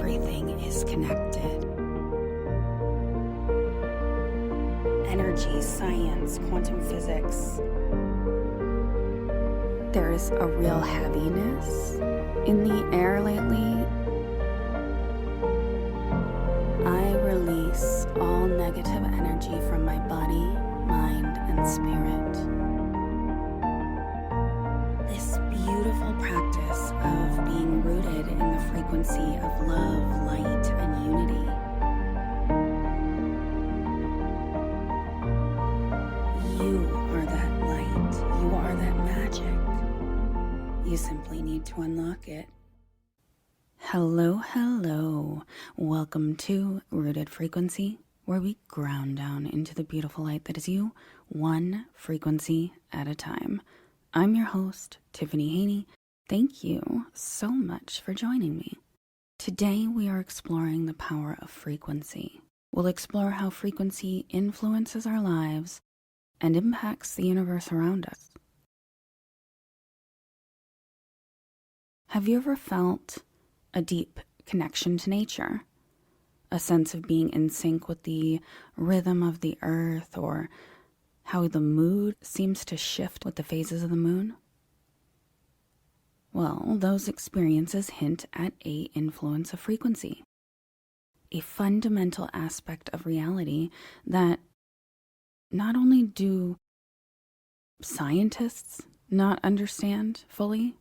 everything is connected. Energy, science, quantum physics. There's a real heaviness in the air lately. I release all negative energy from my body, mind, and spirit. This beautiful practice of being rooted in the frequency of love, light, and unity. You are that light. You are that magic. You simply need to unlock it. Hello, hello. Welcome to Rooted Frequency, where we ground down into the beautiful light that is you, one frequency at a time. I'm your host, Tiffany Haney. Thank you so much for joining me. Today we are exploring the power of frequency. We'll explore how frequency influences our lives and impacts the universe around us. Have you ever felt a deep connection to nature? A sense of being in sync with the rhythm of the earth, or how the mood seems to shift with the phases of the moon? Well, those experiences hint at an influence of frequency, a fundamental aspect of reality that not only do scientists not understand fully,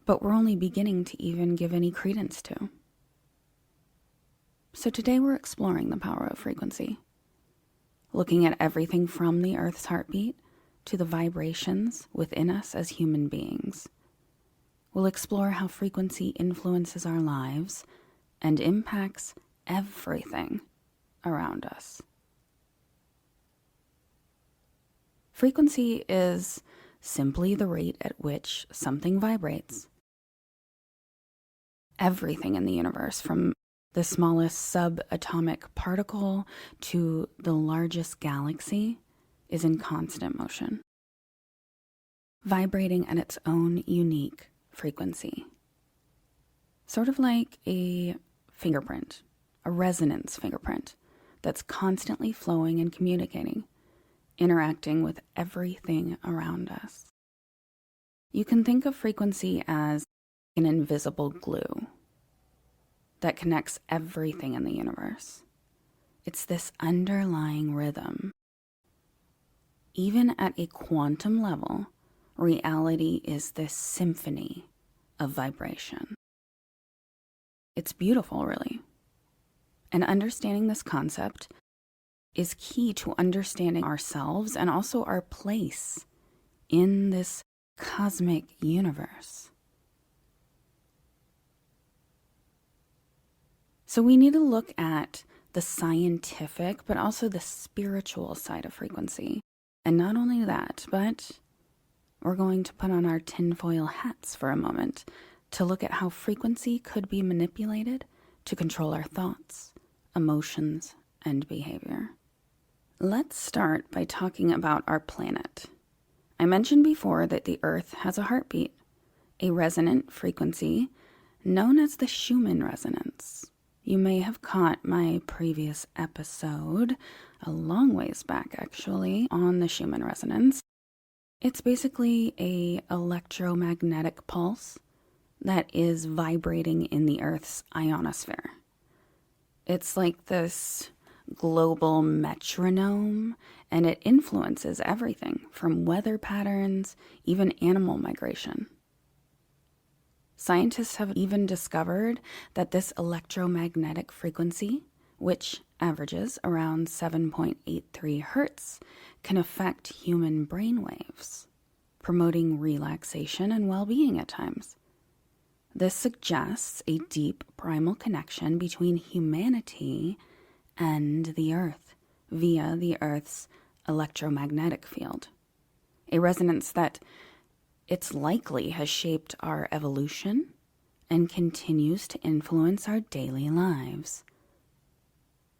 but we're only beginning to even give any credence to. So today we're exploring the power of frequency, looking at everything from the Earth's heartbeat to the vibrations within us as human beings. We'll explore how frequency influences our lives and impacts everything around us. Frequency is simply the rate at which something vibrates. Everything in the universe, from the smallest subatomic particle to the largest galaxy, is in constant motion, vibrating at its own unique frequency. Sort of like a fingerprint, a resonance fingerprint that's constantly flowing and communicating, interacting with everything around us. You can think of frequency as an invisible glue that connects everything in the universe. It's this underlying rhythm. Even at a quantum level, reality is this symphony of vibration. It's beautiful, really. And understanding this concept is key to understanding ourselves and also our place in this cosmic universe. So we need to look at the scientific, but also the spiritual side of frequency. And not only that, but we're going to put on our tinfoil hats for a moment to look at how frequency could be manipulated to control our thoughts, emotions, and behavior. Let's start by talking about our planet. I mentioned before that the Earth has a heartbeat, a resonant frequency known as the Schumann Resonance. You may have caught my previous episode, a long ways back actually, on the Schumann Resonance. It's basically an electromagnetic pulse that is vibrating in the Earth's ionosphere. It's like this global metronome, and it influences everything from weather patterns, even animal migration. Scientists have even discovered that this electromagnetic frequency, which averages around 7.83 hertz, can affect human brainwaves, promoting relaxation and well-being at times. This suggests a deep primal connection between humanity and the Earth via the Earth's electromagnetic field, a resonance that it's likely has shaped our evolution and continues to influence our daily lives.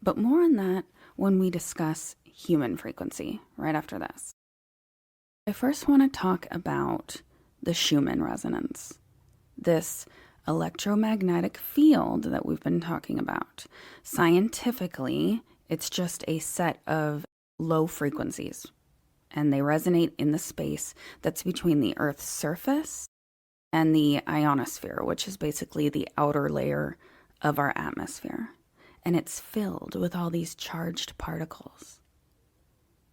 But more on that when we discuss human frequency right after this. I first want to talk about the Schumann resonance, this electromagnetic field that we've been talking about. Scientifically, it's just a set of low frequencies, and they resonate in the space that's between the Earth's surface and the ionosphere, which is basically the outer layer of our atmosphere. And it's filled with all these charged particles.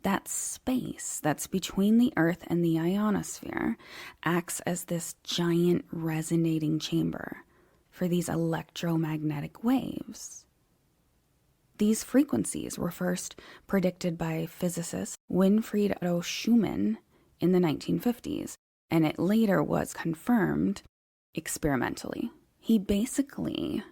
That space that's between the Earth and the ionosphere acts as this giant resonating chamber for these electromagnetic waves. These frequencies were first predicted by physicist Winfried Otto Schumann in the 1950s, and it later was confirmed experimentally. He basically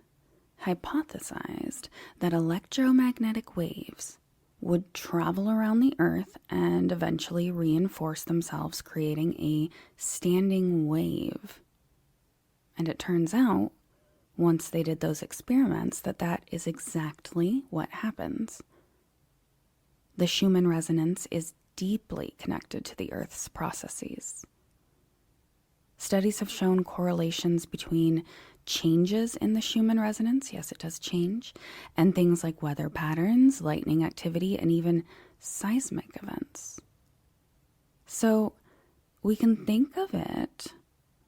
hypothesized that electromagnetic waves would travel around the Earth and eventually reinforce themselves, creating a standing wave. And it turns out, once they did those experiments, that is exactly what happens. The Schumann Resonance is deeply connected to the Earth's processes. Studies have shown correlations between changes in the Schumann resonance, yes, it does change, and things like weather patterns, lightning activity, and even seismic events. So we can think of it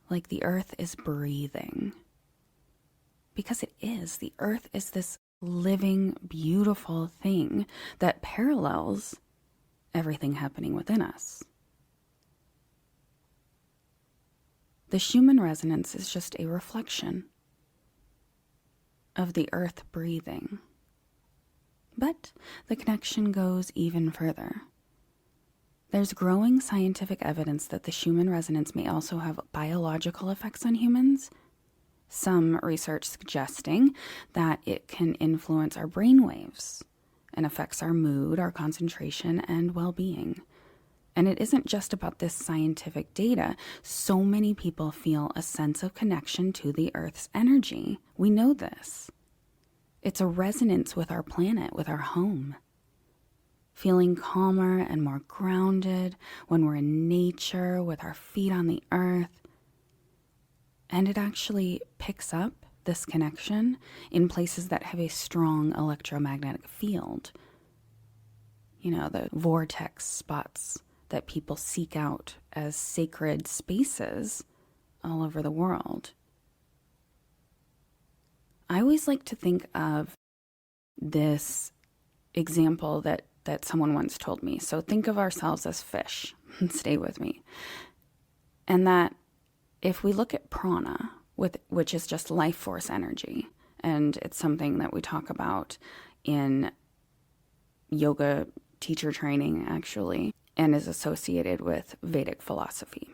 like the Earth is breathing. Because it is. The Earth is this living, beautiful thing that parallels everything happening within us. The Schumann resonance is just a reflection of the Earth breathing. But the connection goes even further. There's growing scientific evidence that the Schumann resonance may also have biological effects on humans. Some research suggesting that it can influence our brain waves and affects our mood, our concentration, and well-being. And it isn't just about this scientific data. So many people feel a sense of connection to the Earth's energy. We know this. It's a resonance with our planet, with our home. Feeling calmer and more grounded when we're in nature, with our feet on the earth. And it actually picks up this connection in places that have a strong electromagnetic field. You know, the vortex spots that people seek out as sacred spaces all over the world. I always like to think of this example that someone once told me. So think of ourselves as fish. Stay with me. And that if we look at prana, which is just life force energy, and it's something that we talk about in yoga teacher training, actually, and is associated with Vedic philosophy.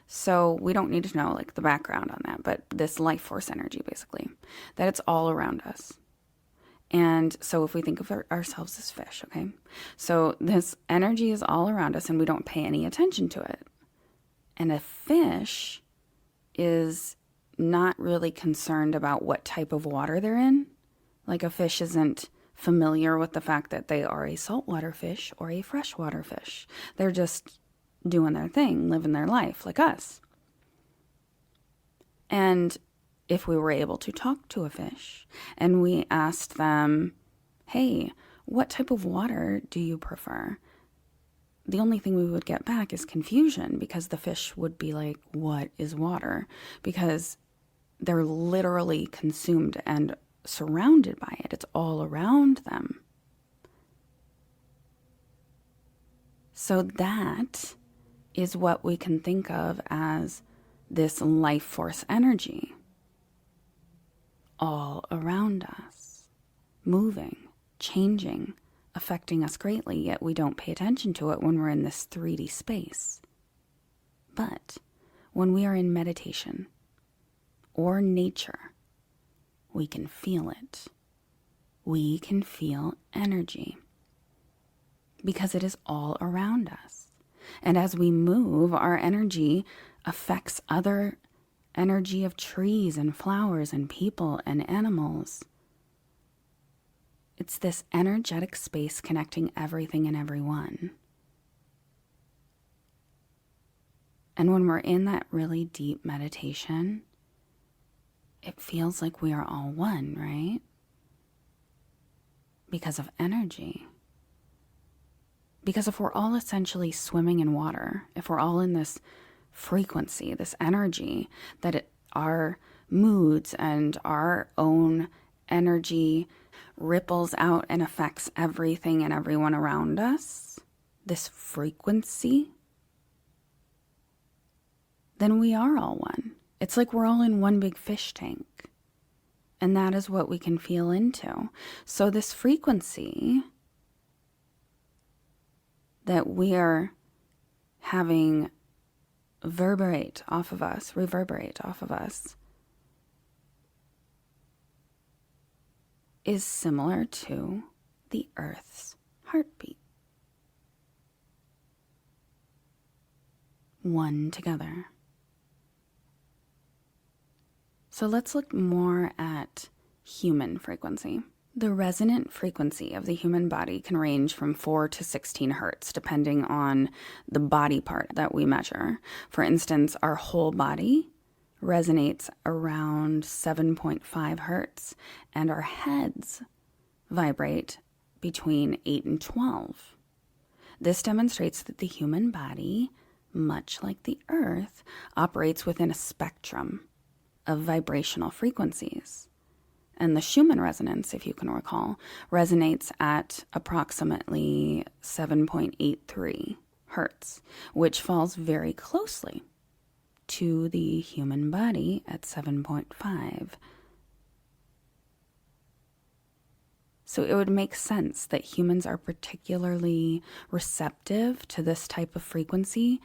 So we don't need to know like the background on that, but this life force energy, basically, that it's all around us. And so if we think of ourselves as fish, okay, so this energy is all around us and we don't pay any attention to it. And a fish is not really concerned about what type of water they're in. Like a fish isn't familiar with the fact that they are a saltwater fish or a freshwater fish. They're just doing their thing, living their life like us. And if we were able to talk to a fish and we asked them, hey, what type of water do you prefer? The only thing we would get back is confusion, because the fish would be like, what is water? Because they're literally consumed and surrounded by it. It's all around them. So that is what we can think of as this life force energy. All around us, moving, changing, affecting us greatly, yet we don't pay attention to it when we're in this 3D space. But when we are in meditation or nature, we can feel it. We can feel energy because it is all around us. And as we move, our energy affects other energy of trees and flowers and people and animals. It's this energetic space connecting everything and everyone. And when we're in that really deep meditation, it feels like we are all one, right? Because of energy. Because if we're all essentially swimming in water, if we're all in this frequency, this energy, our moods and our own energy ripples out and affects everything and everyone around us, this frequency, then we are all one. It's like we're all in one big fish tank. And that is what we can feel into. So this frequency that we are having reverberate off of us, is similar to the Earth's heartbeat. One together. So let's look more at human frequency. The resonant frequency of the human body can range from 4 to 16 hertz, depending on the body part that we measure. For instance, our whole body resonates around 7.5 hertz, and our heads vibrate between 8 and 12. This demonstrates that the human body, much like the Earth, operates within a spectrum of vibrational frequencies. And the Schumann Resonance, if you can recall, resonates at approximately 7.83 hertz, which falls very closely to the human body at 7.5. So it would make sense that humans are particularly receptive to this type of frequency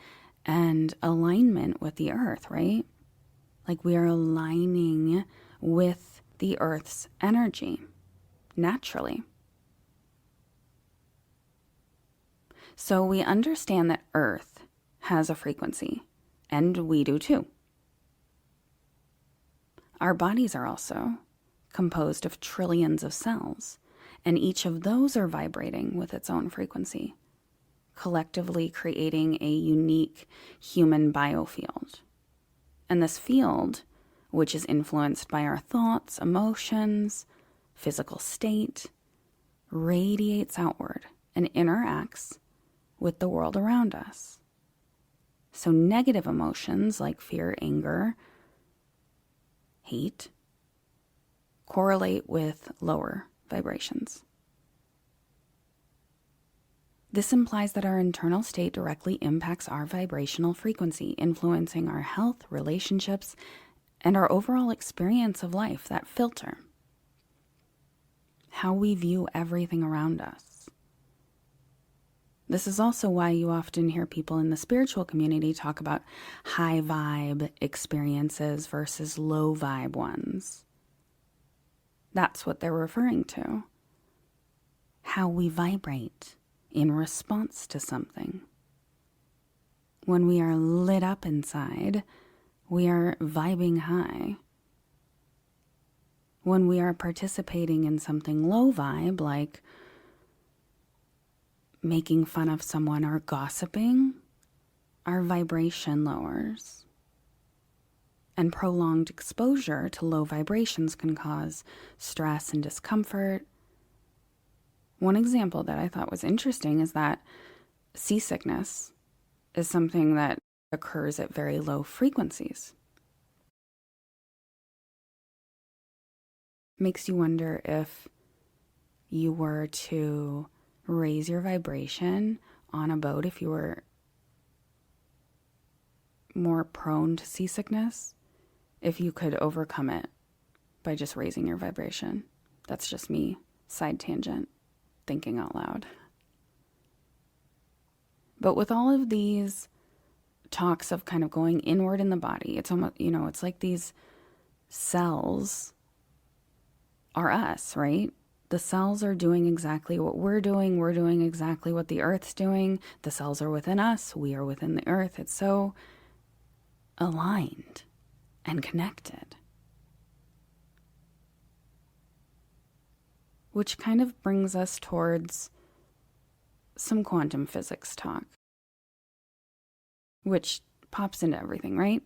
and alignment with the Earth, right? Like we are aligning with the Earth's energy naturally. So we understand that Earth has a frequency, and we do too. Our bodies are also composed of trillions of cells, and each of those are vibrating with its own frequency, collectively creating a unique human biofield. And this field, which is influenced by our thoughts, emotions, physical state, radiates outward and interacts with the world around us. So negative emotions like fear, anger, hate, correlate with lower vibrations. This implies that our internal state directly impacts our vibrational frequency, influencing our health, relationships, and our overall experience of life, that filter. How we view everything around us. This is also why you often hear people in the spiritual community talk about high vibe experiences versus low vibe ones. That's what they're referring to. How we vibrate in response to something. When we are lit up inside, we are vibing high. When we are participating in something low vibe, like making fun of someone or gossiping, our vibration lowers. And prolonged exposure to low vibrations can cause stress and discomfort. One example that I thought was interesting is that seasickness is something that occurs at very low frequencies. Makes you wonder if you were to raise your vibration on a boat, if you were more prone to seasickness, if you could overcome it by just raising your vibration. That's just me, side tangent, thinking out loud. But with all of these talks of kind of going inward in the body, it's almost, it's like these cells are us, right? The cells are doing exactly what we're doing. We're doing exactly what the Earth's doing. The cells are within us. We are within the Earth. It's so aligned and connected. Which kind of brings us towards some quantum physics talk, which pops into everything, right?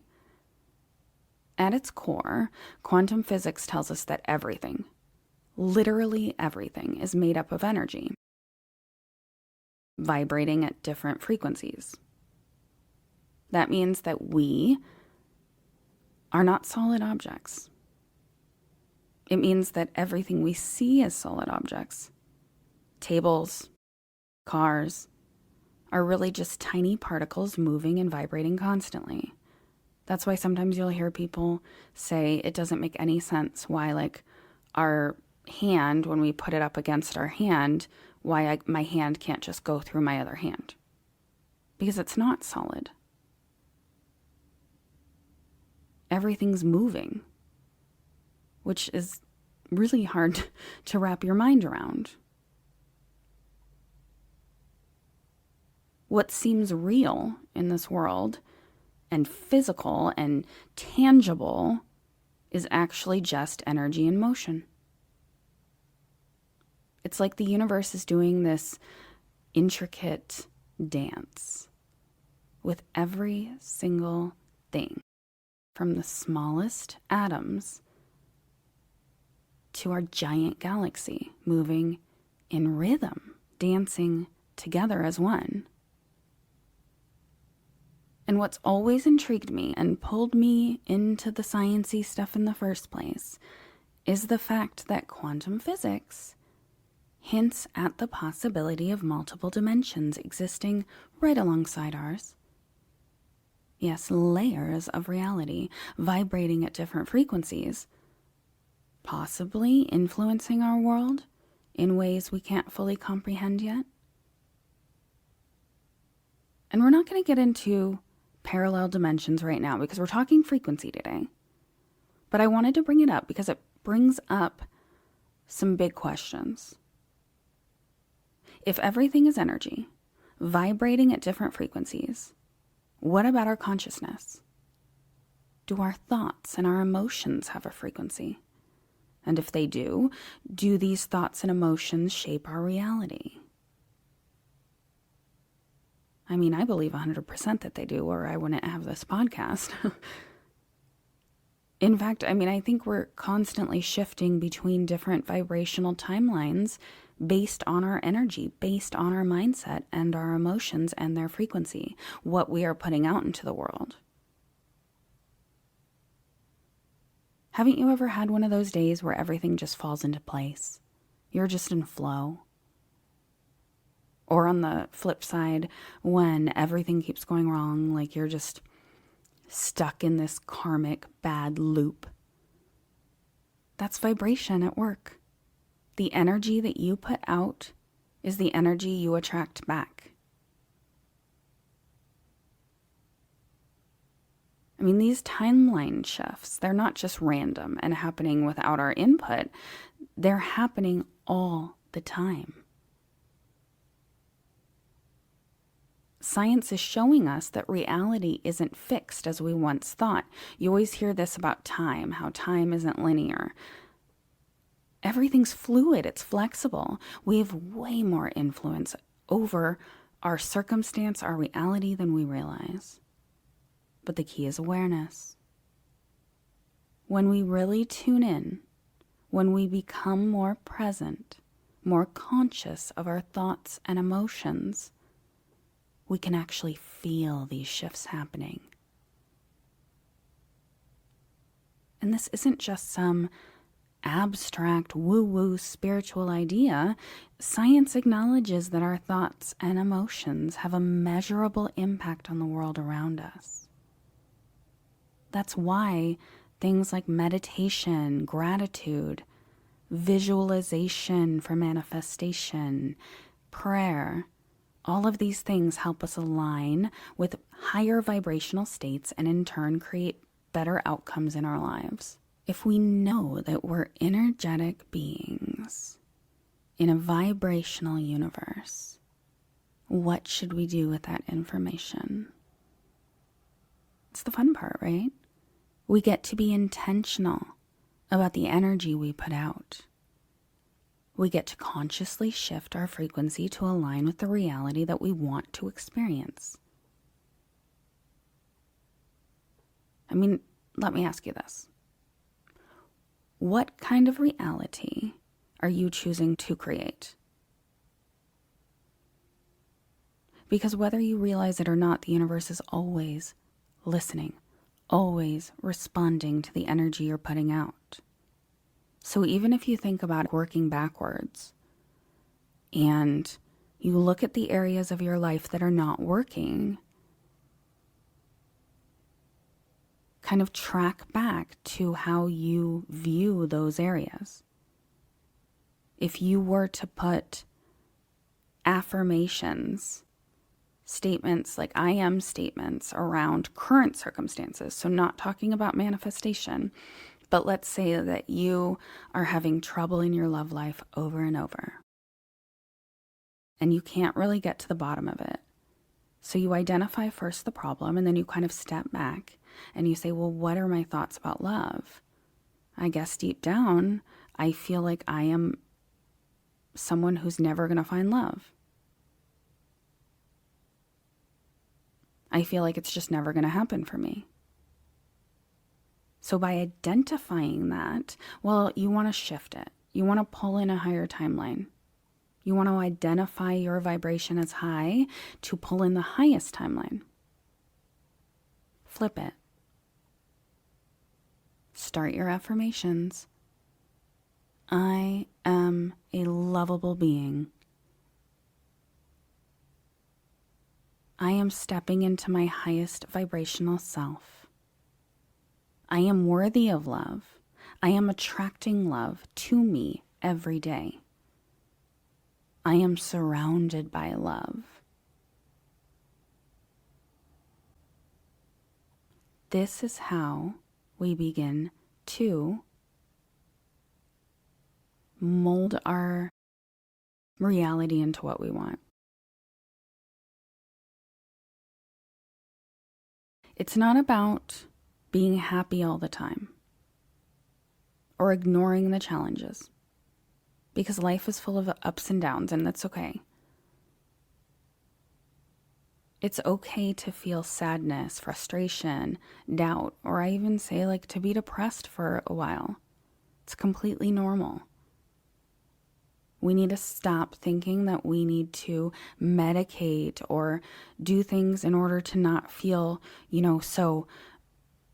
At its core, quantum physics tells us that everything, literally everything, is made up of energy, vibrating at different frequencies. That means that we are not solid objects. It means that everything we see as solid objects, tables, cars, are really just tiny particles moving and vibrating constantly. That's why sometimes you'll hear people say it doesn't make any sense why, like, our hand, when we put it up against our hand, why my hand can't just go through my other hand. Because it's not solid. Everything's moving, which is really hard to wrap your mind around. What seems real in this world and physical and tangible is actually just energy in motion. It's like the universe is doing this intricate dance with every single thing, from the smallest atoms to our giant galaxy, moving in rhythm, dancing together as one. And what's always intrigued me and pulled me into the science-y stuff in the first place is the fact that quantum physics hints at the possibility of multiple dimensions existing right alongside ours. Yes, layers of reality vibrating at different frequencies, possibly influencing our world in ways we can't fully comprehend yet. And we're not going to get into parallel dimensions right now because we're talking frequency today. But I wanted to bring it up because it brings up some big questions. If everything is energy, vibrating at different frequencies, what about our consciousness? Do our thoughts and our emotions have a frequency? And if they do these thoughts and emotions shape our reality? I mean, I believe 100% that they do, or I wouldn't have this podcast. In fact, I mean, I think we're constantly shifting between different vibrational timelines based on our energy, based on our mindset and our emotions and their frequency, what we are putting out into the world. Haven't you ever had one of those days where everything just falls into place? You're just in flow. Or on the flip side, when everything keeps going wrong, like you're just stuck in this karmic bad loop. That's vibration at work. The energy that you put out is the energy you attract back. I mean, these timeline shifts, they're not just random and happening without our input. They're happening all the time. Science is showing us that reality isn't fixed as we once thought. You always hear this about time, how time isn't linear. Everything's fluid, it's flexible. We have way more influence over our circumstance, our reality than we realize. But the key is awareness. When we really tune in, when we become more present, more conscious of our thoughts and emotions, we can actually feel these shifts happening. And this isn't just some abstract, woo-woo spiritual idea. Science acknowledges that our thoughts and emotions have a measurable impact on the world around us. That's why things like meditation, gratitude, visualization for manifestation, prayer, all of these things help us align with higher vibrational states and in turn create better outcomes in our lives. If we know that we're energetic beings in a vibrational universe, what should we do with that information? It's the fun part, right? We get to be intentional about the energy we put out. We get to consciously shift our frequency to align with the reality that we want to experience. I mean, let me ask you this. What kind of reality are you choosing to create? Because whether you realize it or not, the universe is always listening, always responding to the energy you're putting out. So even if you think about working backwards and you look at the areas of your life that are not working, kind of track back to how you view those areas. If you were to put affirmations, statements like I am statements around current circumstances, so not talking about manifestation, but let's say that you are having trouble in your love life over and over, and you can't really get to the bottom of it. So you identify first the problem, and then you kind of step back and you say, well, what are my thoughts about love? I guess deep down, I feel like I am someone who's never going to find love. I feel like it's just never going to happen for me. So by identifying that, well, you want to shift it. You want to pull in a higher timeline. You want to identify your vibration as high to pull in the highest timeline. Flip it. Start your affirmations. I am a lovable being. I am stepping into my highest vibrational self. I am worthy of love. I am attracting love to me every day. I am surrounded by love. This is how we begin to mold our reality into what we want. It's not about being happy all the time or ignoring the challenges, because life is full of ups and downs, and that's okay. It's okay to feel sadness, frustration, doubt, or I even say like to be depressed for a while. It's completely normal. We need to stop thinking that we need to medicate or do things in order to not feel, so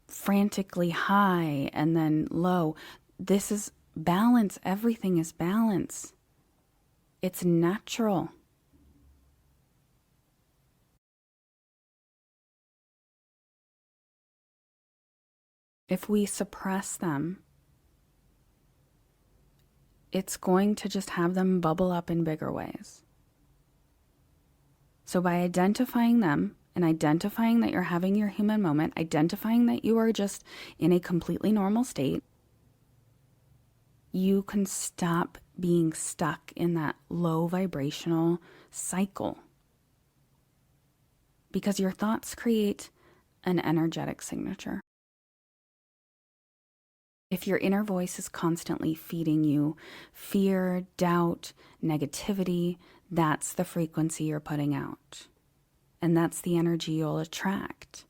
frantically high and then low. This is balance. Everything is balance. It's natural. If we suppress them, it's going to just have them bubble up in bigger ways. So by identifying them and identifying that you're having your human moment, identifying that you are just in a completely normal state, you can stop being stuck in that low vibrational cycle. Because your thoughts create an energetic signature. If your inner voice is constantly feeding you fear, doubt, negativity, that's the frequency you're putting out. And that's the energy you'll attract.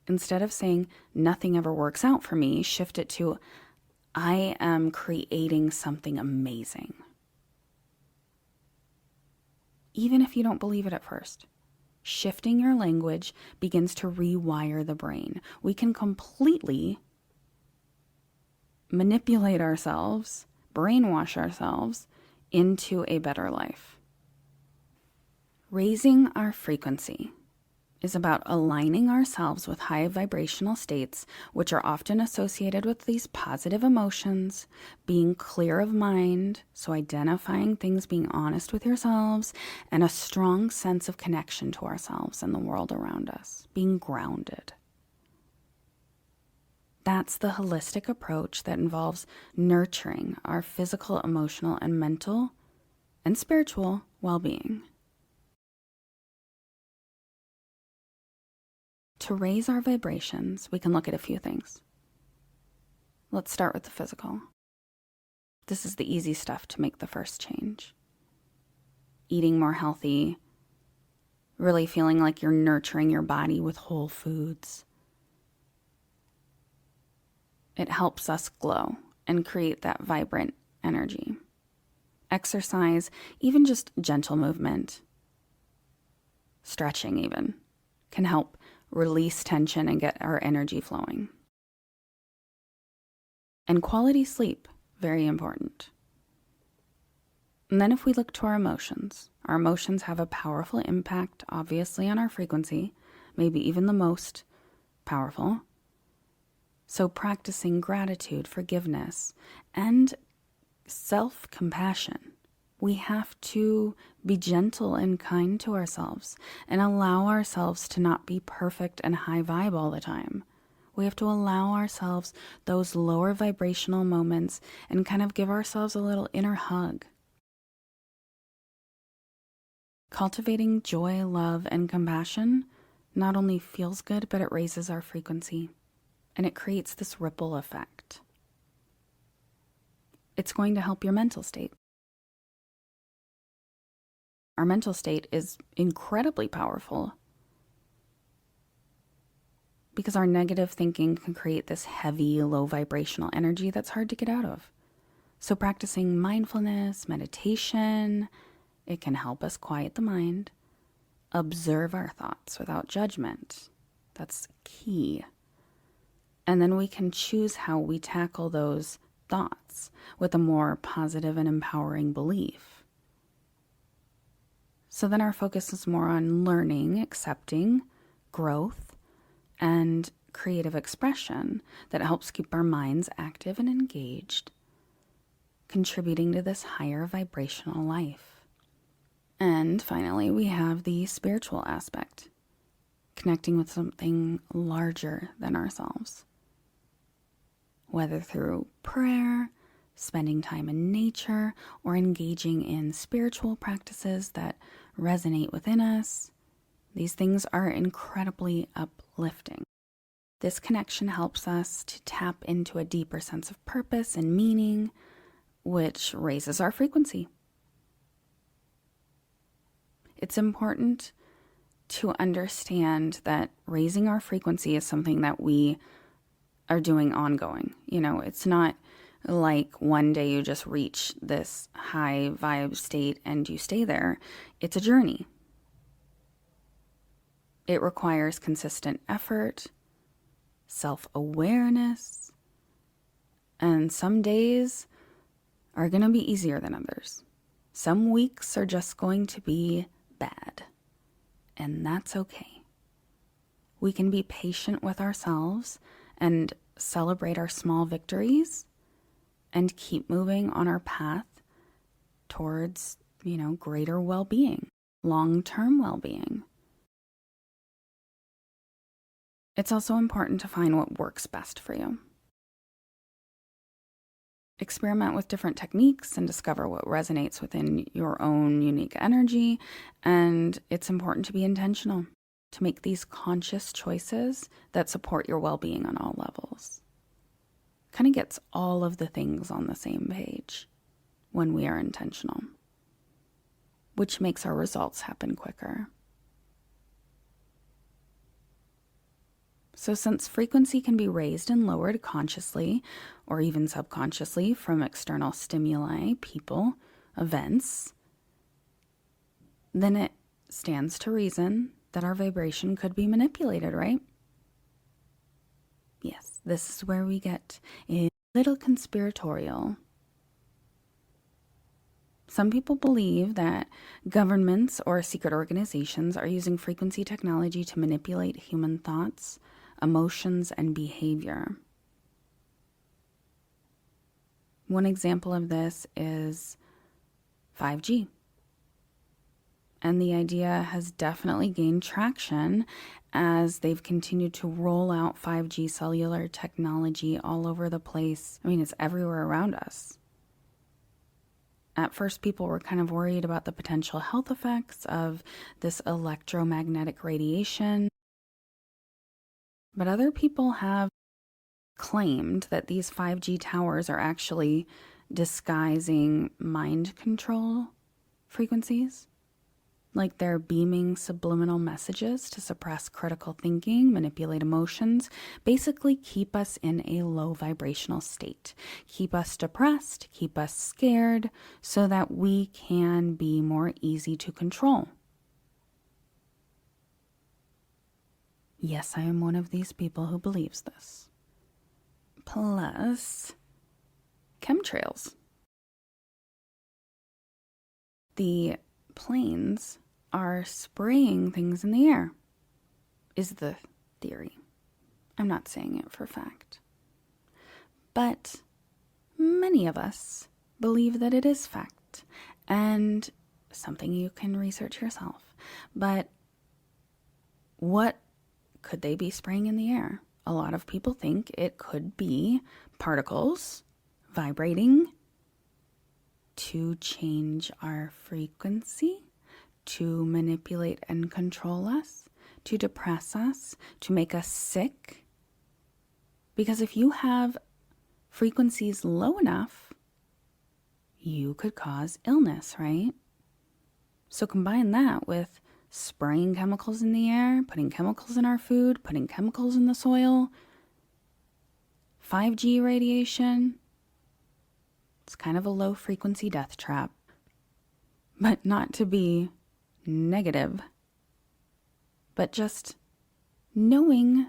Instead of saying, nothing ever works out for me, shift it to, I am creating something amazing. Even if you don't believe it at first. Shifting your language begins to rewire the brain. We can completely manipulate ourselves, brainwash ourselves into a better life. Raising our frequency is about aligning ourselves with high vibrational states, which are often associated with these positive emotions, being clear of mind, so identifying things, being honest with yourselves, and a strong sense of connection to ourselves and the world around us, being grounded. That's the holistic approach that involves nurturing our physical, emotional, and mental and spiritual well-being. To raise our vibrations, we can look at a few things. Let's start with the physical. This is the easy stuff to make the first change. Eating more healthy, really feeling like you're nurturing your body with whole foods, It helps us glow and create that vibrant energy. Exercise, even just gentle movement, stretching even, can help release tension and get our energy flowing. And quality sleep, very important. And then if we look to our emotions have a powerful impact, obviously, on our frequency, maybe even the most powerful. So practicing gratitude, forgiveness, and self-compassion. We have to be gentle and kind to ourselves and allow ourselves to not be perfect and high vibe all the time. We have to allow ourselves those lower vibrational moments and kind of give ourselves a little inner hug. Cultivating joy, love, and compassion not only feels good, but it raises our frequency and it creates this ripple effect. It's going to help your mental state. Our mental state is incredibly powerful because our negative thinking can create this heavy, low vibrational energy that's hard to get out of. So practicing mindfulness, meditation, it can help us quiet the mind, observe our thoughts without judgment. That's key. And then we can choose how we tackle those thoughts with a more positive and empowering belief. So then our focus is more on learning, accepting, growth, and creative expression that helps keep our minds active and engaged, contributing to this higher vibrational life. And finally, we have the spiritual aspect, connecting with something larger than ourselves. Whether through prayer, spending time in nature, or engaging in spiritual practices that resonate within us, these things are incredibly uplifting. This connection helps us to tap into a deeper sense of purpose and meaning, which raises our frequency. It's important to understand that raising our frequency is something that we are doing ongoing. It's not like one day you just reach this high vibe state and you stay there. It's a journey. It requires consistent effort, self-awareness, and some days are going to be easier than others. Some weeks are just going to be bad, and that's okay. We can be patient with ourselves and celebrate our small victories and keep moving on our path towards, greater well-being, long-term well-being. It's also important to find what works best for you. Experiment with different techniques and discover what resonates within your own unique energy. And it's important to be intentional, to make these conscious choices that support your well-being on all levels. Kind of gets all of the things on the same page when we are intentional, which makes our results happen quicker. So since frequency can be raised and lowered consciously or even subconsciously from external stimuli, people, events, then it stands to reason that our vibration could be manipulated, right? Yes, this is where we get a little conspiratorial. Some people believe that governments or secret organizations are using frequency technology to manipulate human thoughts, emotions, and behavior. One example of this is 5G. And the idea has definitely gained traction as they've continued to roll out 5G cellular technology all over the place. It's everywhere around us. At first, people were kind of worried about the potential health effects of this electromagnetic radiation. But other people have claimed that these 5G towers are actually disguising mind control frequencies. like they're beaming subliminal messages to suppress critical thinking, manipulate emotions, basically keep us in a low vibrational state, keep us depressed, keep us scared, so that we can be more easy to control. Yes, I am one of these people who believes this. Plus, chemtrails. The planes are spraying things in the air, is the theory. I'm not saying it for fact. But many of us believe that it is fact, and something you can research yourself. But what could they be spraying in the air? A lot of people think it could be particles vibrating to change our frequency, to manipulate and control us, to depress us, to make us sick. Because if you have frequencies low enough, you could cause illness, right? So combine that with spraying chemicals in the air, putting chemicals in our food, putting chemicals in the soil, 5G radiation. It's kind of a low frequency death trap. But not to be negative, but just knowing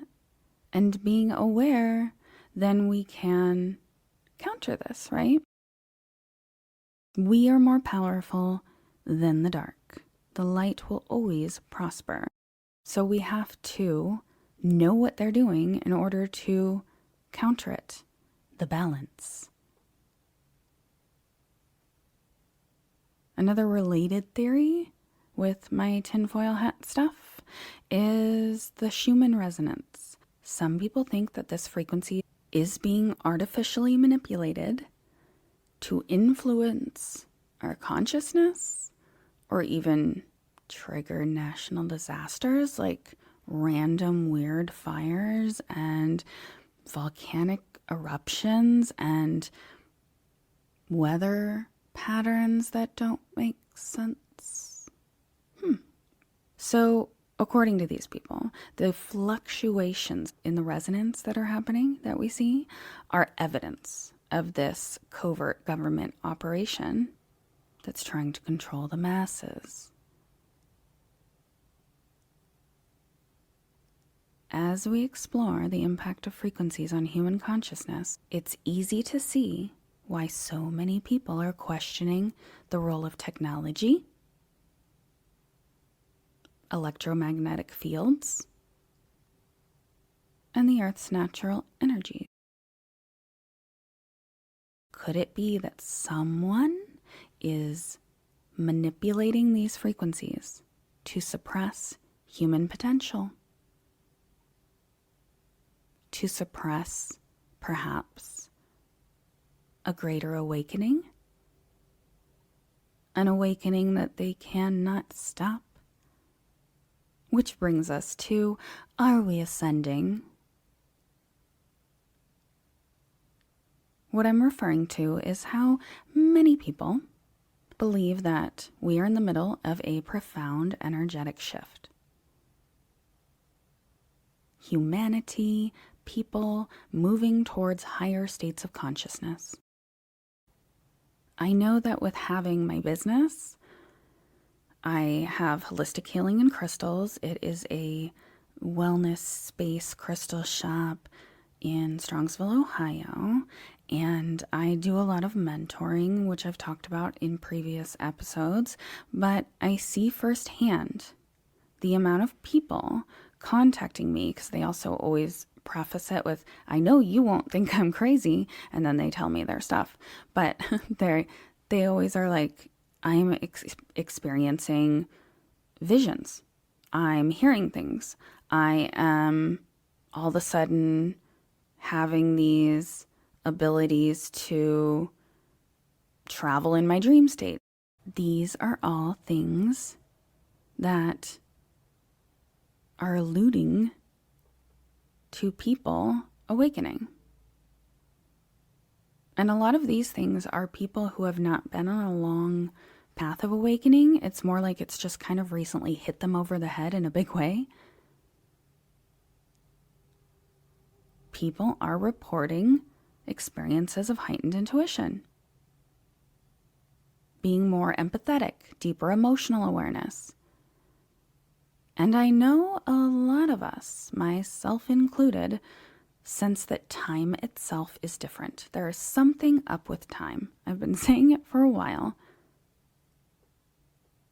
and being aware, then we can counter this, right? We are more powerful than the dark. The light will always prosper. So we have to know what they're doing in order to counter it. The balance. Another related theory with my tinfoil hat stuff is the Schumann Resonance. Some people think that this frequency is being artificially manipulated to influence our consciousness or even trigger national disasters like random weird fires and volcanic eruptions and weather patterns that don't make sense. So, according to these people, the fluctuations in the resonance that are happening that we see are evidence of this covert government operation that's trying to control the masses. As we explore the impact of frequencies on human consciousness, it's easy to see why so many people are questioning the role of technology, electromagnetic fields, and the Earth's natural energy. Could it be that someone is manipulating these frequencies to suppress human potential? To suppress, perhaps, a greater awakening? An awakening that they cannot stop? Which brings us to, are we ascending? What I'm referring to is how many people believe that we are in the middle of a profound energetic shift. Humanity, people moving towards higher states of consciousness. I know that with having my business, I have holistic healing and crystals. It is a wellness space crystal shop in Strongsville, Ohio, and I do a lot of mentoring, which I've talked about in previous episodes, but I see firsthand the amount of people contacting me, because they also always preface it with, I know you won't think I'm crazy, and then they tell me their stuff, but they always are like, I'm experiencing visions, I'm hearing things, I am all of a sudden having these abilities to travel in my dream state. These are all things that are alluding to people awakening. And a lot of these things are people who have not been on a long path of awakening. It's more like it's just kind of recently hit them over the head in a big way. People are reporting experiences of heightened intuition, being more empathetic, deeper emotional awareness. And I know a lot of us, myself included, sense that time itself is different. There is something up with time. I've been saying it for a while.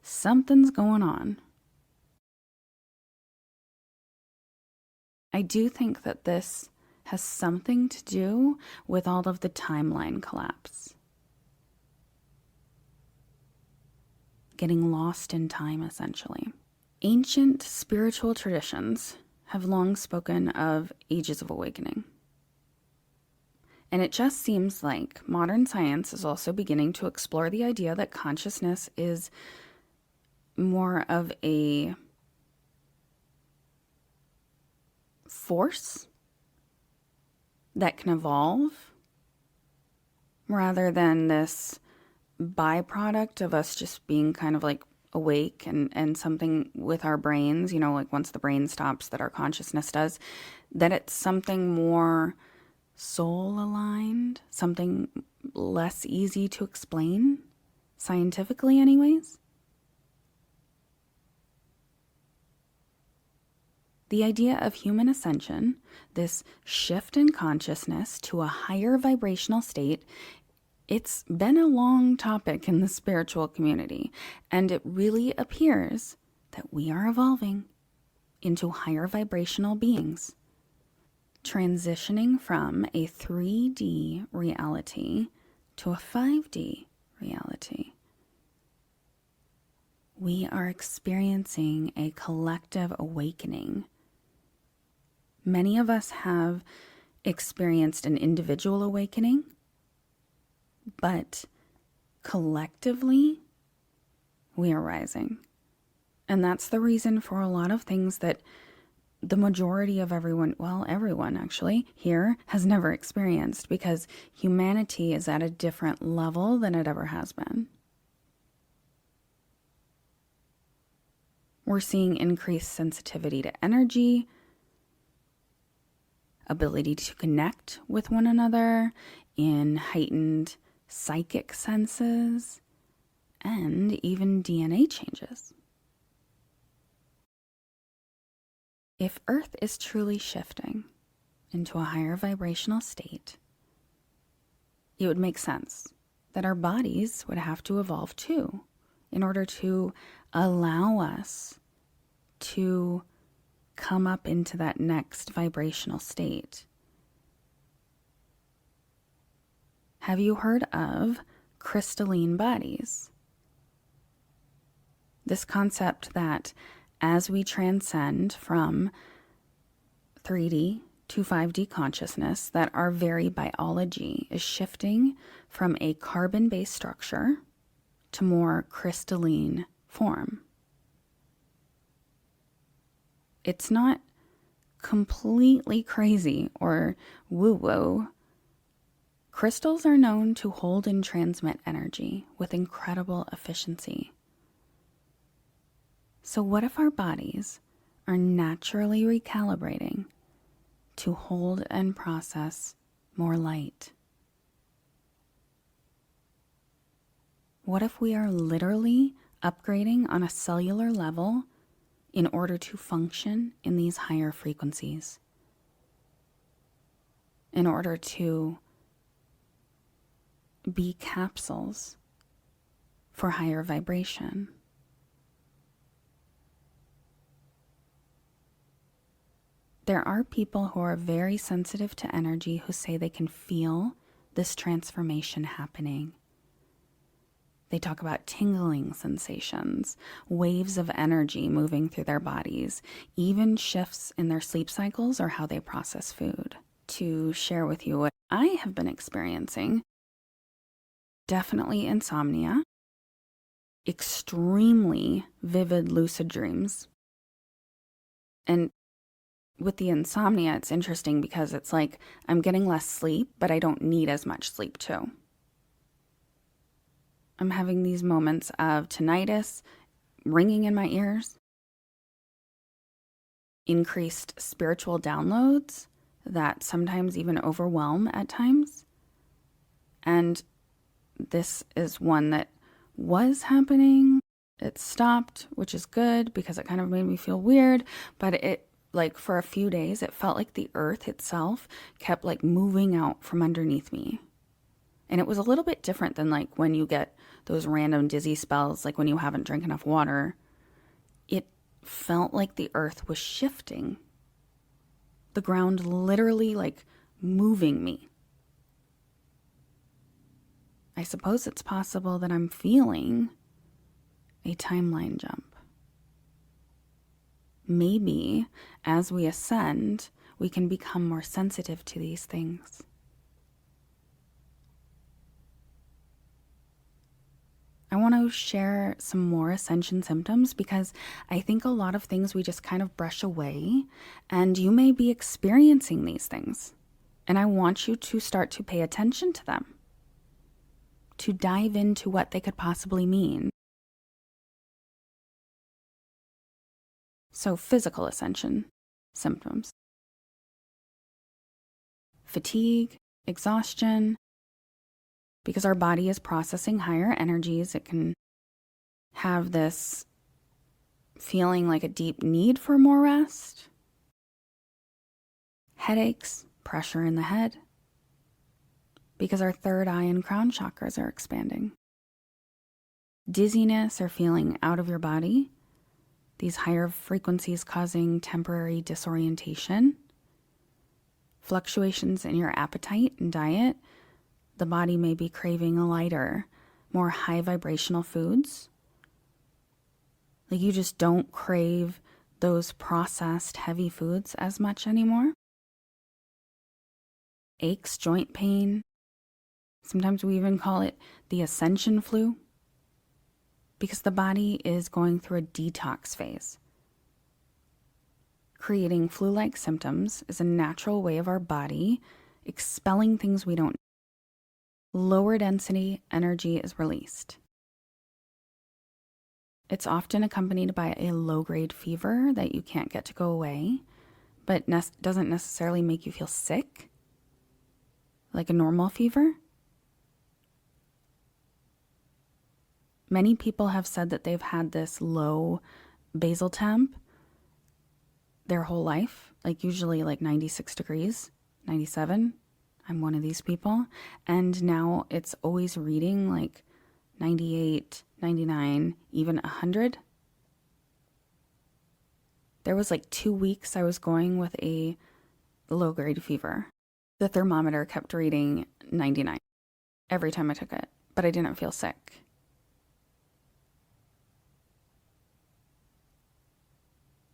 Something's going on. I do think that this has something to do with all of the timeline collapse. Getting lost in time, essentially. Ancient spiritual traditions have long spoken of ages of awakening. And it just seems like modern science is also beginning to explore the idea that consciousness is more of a force that can evolve rather than this byproduct of us just being kind of like awake and something with our brains, like once the brain stops that our consciousness does, that it's something more soul aligned, something less easy to explain, scientifically anyways. The idea of human ascension, this shift in consciousness to a higher vibrational state, it's been a long topic in the spiritual community, and it really appears that we are evolving into higher vibrational beings, transitioning from a 3D reality to a 5D reality. We are experiencing a collective awakening. Many of us have experienced an individual awakening, but collectively, we are rising. And that's the reason for a lot of things that the majority of everyone actually here has never experienced, because humanity is at a different level than it ever has been. We're seeing increased sensitivity to energy, ability to connect with one another in heightened psychic senses, and even DNA changes. If Earth is truly shifting into a higher vibrational state, it would make sense that our bodies would have to evolve too, in order to allow us to come up into that next vibrational state. Have you heard of crystalline bodies? This concept that as we transcend from 3D to 5D consciousness, that our very biology is shifting from a carbon-based structure to more crystalline form. It's not completely crazy or woo-woo. Crystals are known to hold and transmit energy with incredible efficiency. So what if our bodies are naturally recalibrating to hold and process more light? What if we are literally upgrading on a cellular level in order to function in these higher frequencies? In order to be capsules for higher vibration. There are people who are very sensitive to energy who say they can feel this transformation happening. They talk about tingling sensations, waves of energy moving through their bodies, even shifts in their sleep cycles or how they process food. To share with you what I have been experiencing, definitely insomnia, extremely vivid lucid dreams. And with the insomnia, it's interesting because it's like I'm getting less sleep, but I don't need as much sleep too. I'm having these moments of tinnitus, ringing in my ears, increased spiritual downloads that sometimes even overwhelm at times. And this is one that was happening. It stopped, which is good because it kind of made me feel weird, but it, like, for a few days, it felt like the earth itself kept like moving out from underneath me. And it was a little bit different than like when you get those random dizzy spells, like when you haven't drank enough water. It felt like the earth was shifting. The ground literally like moving me. I suppose it's possible that I'm feeling a timeline jump. Maybe as we ascend, we can become more sensitive to these things. I want to share some more ascension symptoms because I think a lot of things we just kind of brush away, and you may be experiencing these things. And I want you to start to pay attention to them, to dive into what they could possibly mean. So, physical ascension symptoms: fatigue, exhaustion. Because our body is processing higher energies, it can have this feeling like a deep need for more rest. Headaches, pressure in the head, because our third eye and crown chakras are expanding. Dizziness or feeling out of your body, these higher frequencies causing temporary disorientation. Fluctuations in your appetite and diet. The body may be craving a lighter, more high vibrational foods. Like you just don't crave those processed heavy foods as much anymore. Aches, joint pain. Sometimes we even call it the Ascension flu, because the body is going through a detox phase. Creating flu-like symptoms is a natural way of our body expelling things we don't need. Lower density energy is released. It's often accompanied by a low-grade fever that you can't get to go away, but doesn't necessarily make you feel sick, like a normal fever. Many people have said that they've had this low basal temp their whole life, like usually like 96 degrees, 97. I'm one of these people. And now it's always reading like 98, 99, even 100. There was like 2 weeks I was going with a low-grade fever. The thermometer kept reading 99 every time I took it, but I didn't feel sick.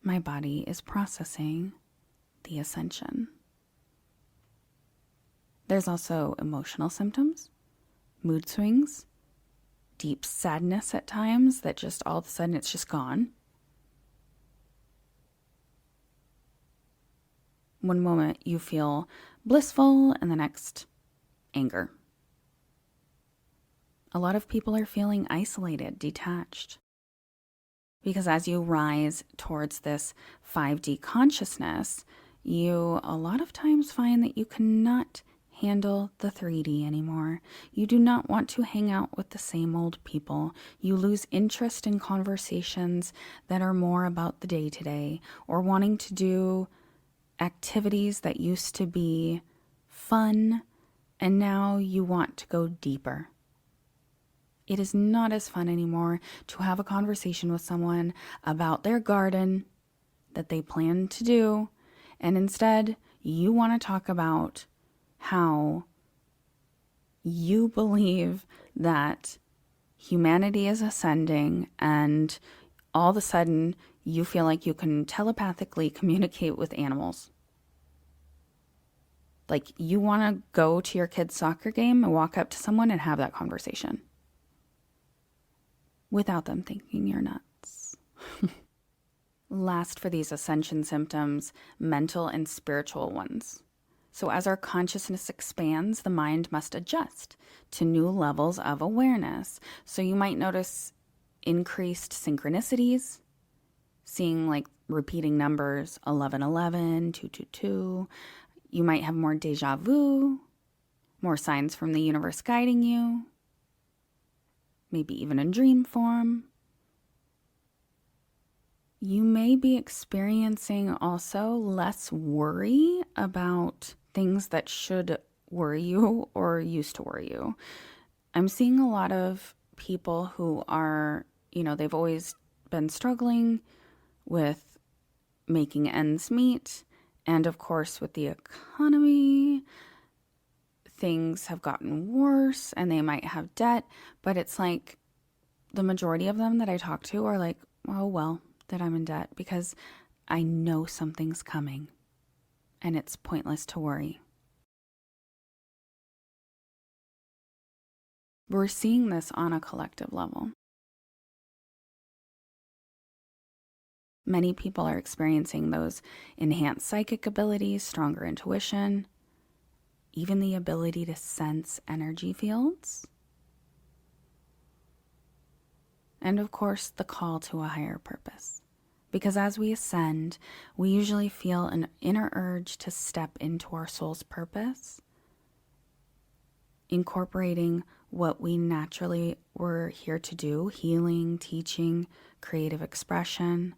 My body is processing the ascension. There's also emotional symptoms, mood swings, deep sadness at times that just all of a sudden it's just gone. One moment you feel blissful and the next anger. A lot of people are feeling isolated, detached. Because as you rise towards this 5D consciousness, you a lot of times find that you cannot handle the 3D anymore. You do not want to hang out with the same old people. You lose interest in conversations that are more about the day-to-day, or wanting to do activities that used to be fun, and now you want to go deeper. It is not as fun anymore to have a conversation with someone about their garden that they plan to do, and instead you want to talk about how you believe that humanity is ascending, and all of a sudden you feel like you can telepathically communicate with animals. Like you want to go to your kid's soccer game and walk up to someone and have that conversation without them thinking you're nuts. Last for these ascension symptoms, mental and spiritual ones. So as our consciousness expands, the mind must adjust to new levels of awareness. So you might notice increased synchronicities, seeing like repeating numbers 1111, 222. You might have more deja vu, more signs from the universe guiding you, maybe even in dream form. You may be experiencing also less worry about things that should worry you or used to worry you. I'm seeing a lot of people who are, they've always been struggling with making ends meet. And of course, with the economy, things have gotten worse and they might have debt. But it's like the majority of them that I talk to are like, oh, well, that I'm in debt because I know something's coming and it's pointless to worry. We're seeing this on a collective level. Many people are experiencing those enhanced psychic abilities, stronger intuition, even the ability to sense energy fields. And of course, the call to a higher purpose. Because as we ascend, we usually feel an inner urge to step into our soul's purpose, incorporating what we naturally were here to do: healing, teaching, creative expression.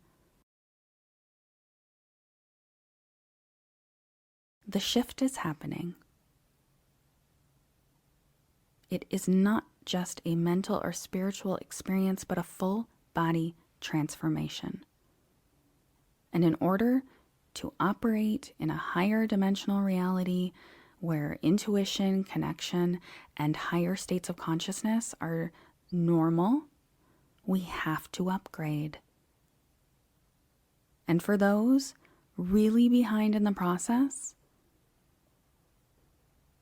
The shift is happening. It is not just a mental or spiritual experience, but a full body transformation. And in order to operate in a higher dimensional reality where intuition, connection, and higher states of consciousness are normal, we have to upgrade. And for those really behind in the process,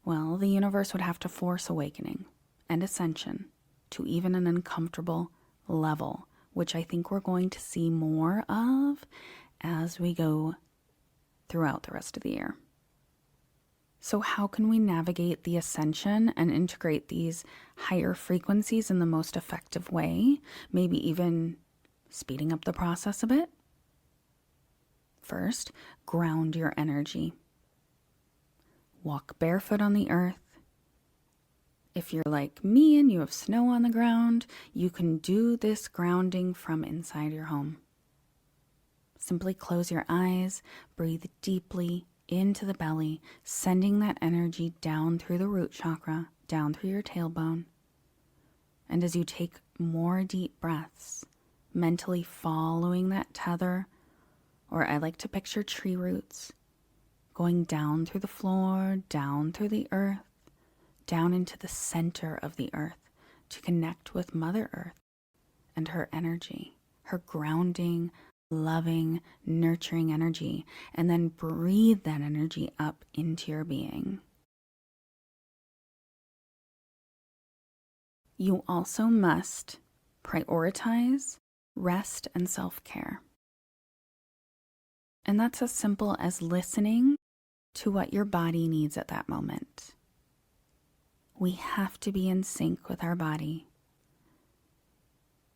well, the universe would have to force awakening and ascension to even an uncomfortable level, which I think we're going to see more of as we go throughout the rest of the year. So how can we navigate the ascension and integrate these higher frequencies in the most effective way? Maybe even speeding up the process a bit? First, ground your energy. Walk barefoot on the earth. If you're like me and you have snow on the ground, you can do this grounding from inside your home. Simply close your eyes, breathe deeply into the belly, sending that energy down through the root chakra, down through your tailbone. And as you take more deep breaths, mentally following that tether, or I like to picture tree roots, going down through the floor, down through the earth, down into the center of the earth to connect with Mother Earth and her energy, her grounding, loving, nurturing energy, and then breathe that energy up into your being. You also must prioritize rest and self-care. And that's as simple as listening to what your body needs at that moment. We have to be in sync with our body.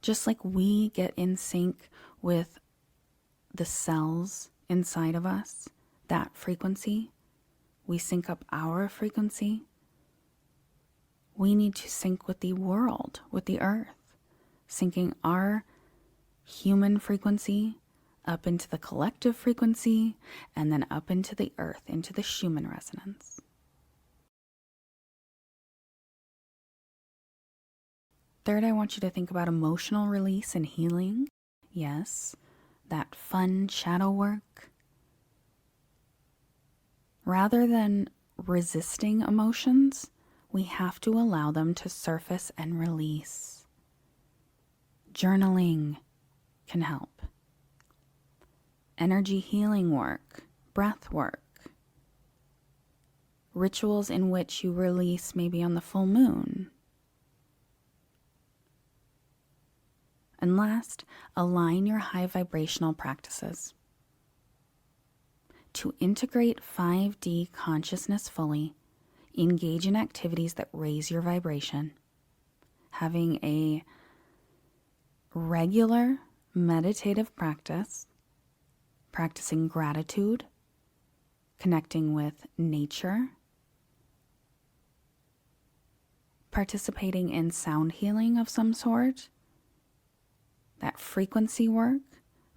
Just like we get in sync with the cells inside of us, that frequency, we sync up our frequency. We need to sync with the world, with the earth, syncing our human frequency up into the collective frequency, and then up into the earth, into the Schumann Resonance. Third, I want you to think about emotional release and healing. Yes, that fun shadow work. Rather than resisting emotions, we have to allow them to surface and release. Journaling can help. Energy healing work, breath work, rituals in which you release maybe on the full moon. And last, align your high vibrational practices. to integrate 5D consciousness fully, engage in activities that raise your vibration, having a regular meditative practice, practicing gratitude, connecting with nature, participating in sound healing of some sort, that frequency work,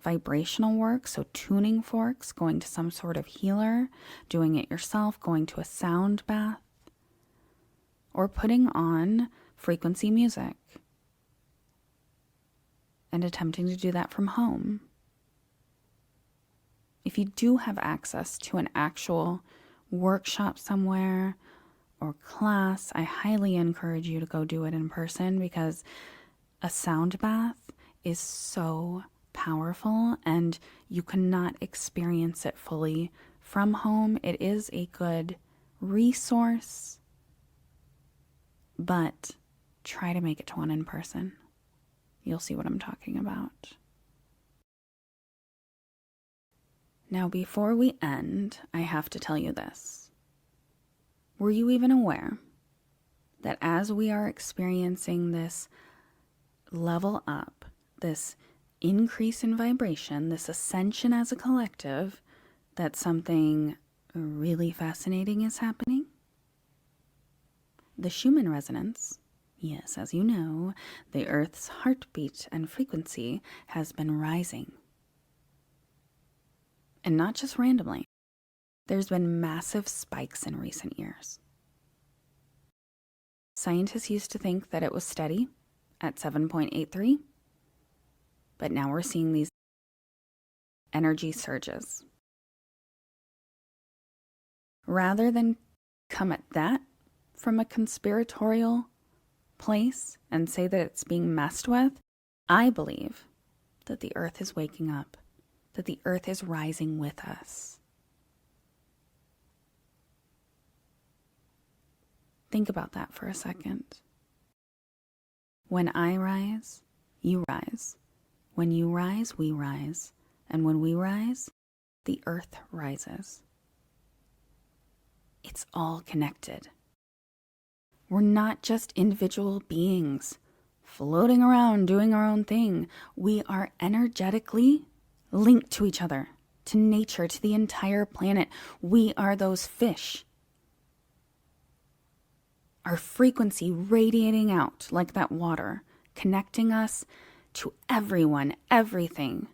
vibrational work, so tuning forks, going to some sort of healer, doing it yourself, going to a sound bath, or putting on frequency music and attempting to do that from home. If you do have access to an actual workshop somewhere or class, I highly encourage you to go do it in person, because a sound bath is so powerful and you cannot experience it fully from home. It is a good resource, but try to make it to one in person. You'll see what I'm talking about. Now, before we end, I have to tell you this. Were you even aware that as we are experiencing this level up, this increase in vibration, this ascension as a collective, that something really fascinating is happening? The Schumann Resonance, yes, as you know, the Earth's heartbeat and frequency has been rising. And not just randomly. There's been massive spikes in recent years. Scientists used to think that it was steady at 7.83, but now we're seeing these energy surges. Rather than come at that from a conspiratorial place and say that it's being messed with, I believe that the Earth is waking up, that the Earth is rising with us. Think about that for a second. When I rise, you rise. When you rise, we rise. And when we rise, the Earth rises. It's all connected. We're not just individual beings floating around doing our own thing. We are energetically linked to each other, to nature, to the entire planet. We are those fish. Our frequency radiating out like that water, connecting us to everyone, everything.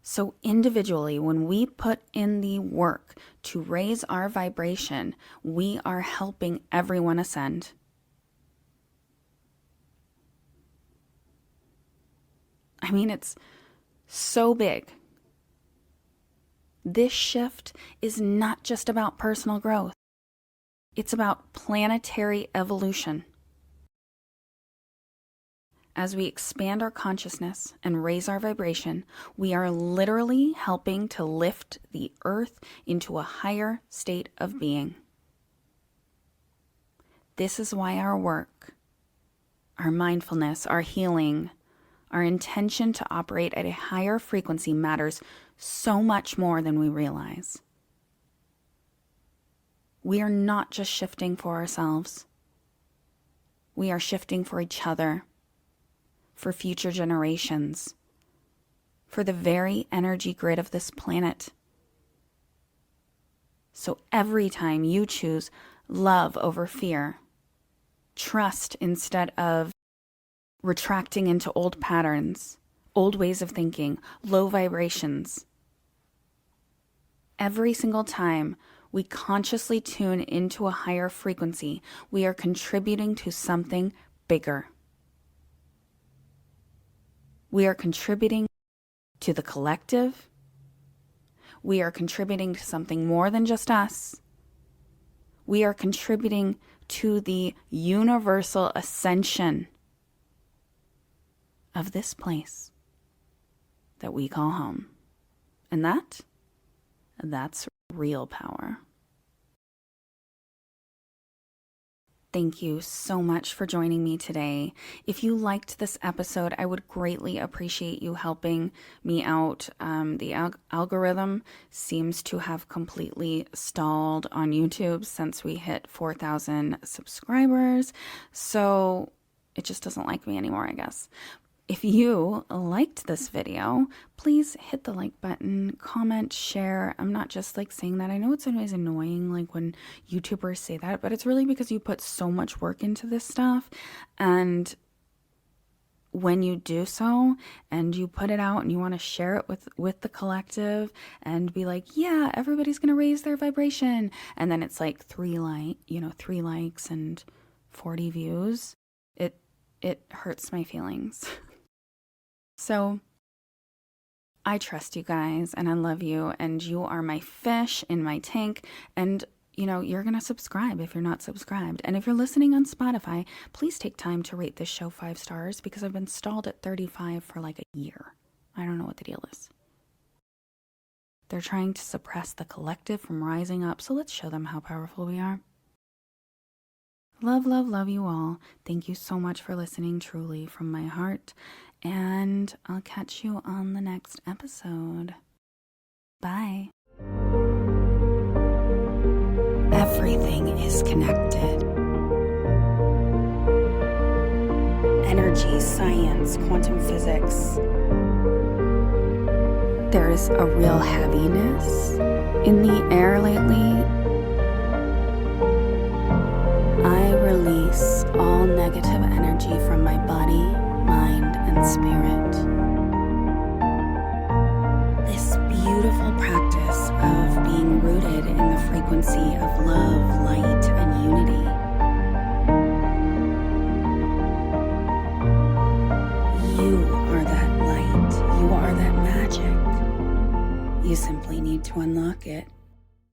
So individually, when we put in the work to raise our vibration, we are helping everyone ascend. I mean, it's so big. This shift is not just about personal growth. It's about planetary evolution. As we expand our consciousness and raise our vibration, we are literally helping to lift the Earth into a higher state of being. This is why our work, our mindfulness, our healing, our intention to operate at a higher frequency matters so much more than we realize. We are not just shifting for ourselves. We are shifting for each other, for future generations, for the very energy grid of this planet. So every time you choose love over fear, trust instead of retracting into old patterns, old ways of thinking, low vibrations, every single time we consciously tune into a higher frequency, we are contributing to something bigger. We are contributing to the collective. We are contributing to something more than just us. We are contributing to the universal ascension of this place that we call home. And that's real power. Thank you so much for joining me today. If you liked this episode, I would greatly appreciate you helping me out. The algorithm seems to have completely stalled on YouTube since we hit 4,000 subscribers, so it just doesn't like me anymore, I guess. If you liked this video, please hit the like button, comment, share. I'm not just like saying that. I know it's always annoying like when YouTubers say that, but it's really because you put so much work into this stuff. And when you do so and you put it out and you want to share it with the collective and be like, yeah, everybody's going to raise their vibration. And then it's like 3 likes and 40 views. It hurts my feelings. So I trust you guys and I love you, and you are my fish in my tank, and you're going to subscribe if you're not subscribed. And if you're listening on Spotify, please take time to rate this show 5 stars because I've been stalled at 35 for like a year. I don't know what the deal is. They're trying to suppress the collective from rising up, so let's show them how powerful we are. Love, love, love you all. Thank you so much for listening, truly from my heart. And I'll catch you on the next episode. Bye. Everything is connected. Energy, science, quantum physics. There is a real heaviness in the air lately. I release all negative energy from my body, mind, and spirit. This beautiful practice of being rooted in the frequency of love, light, and unity. You are that light. You are that magic. You simply need to unlock it.